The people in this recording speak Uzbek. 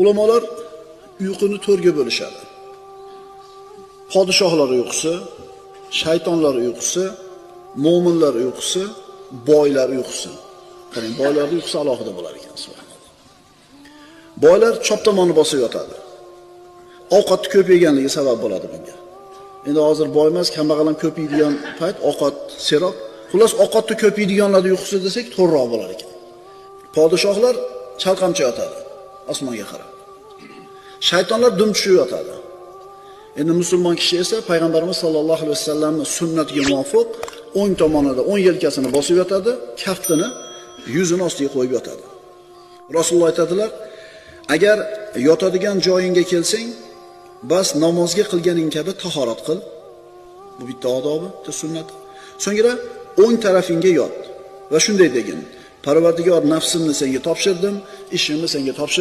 Ulamolar uyquni to'rga bo'lishadi. Podshohlar uyqusi, shaytonlar uyqusi, mo'minlar uyqusi, boylar uyqusi. Qarang, boylar uyqusi alohida bo'lar ekan, subhanalloh. Boylar chop tomonni bosib yotadi. Ovqatni ko'p yeganligi sabab bo'ladi bunga. Endi hozir boy emas, kambag'al ham ko'p yeydigan payt ovqat seroq. Xullas, ovqatni ko'p yeydiganlar uyqusi desak, to'g'riroq bo'lar ekan. Podshohlar chalqamcha yotadi, osmonga qarab. Shaytonlar dum tushib yotadi. Endi musulmon kishi esa payg'ambarimiz sollallohu alayhi vasallamning sunnatiga muvofiq o'ng tomonida, o'ng yelkasini bosib yotadi, kaftini yuzini ostiga qo'yib yotadi. Rasululloh aytadilar: "Agar yotadigan joyingga kelsang, bas namozga qilganing kabi tahorat qil." Bu bitta odobi, bitta sunnat. So'ngra o'ng tarafingga yot va shunday degin: "Parvardigor, nafsimni senga topshirdim, ishimni senga topshirdim.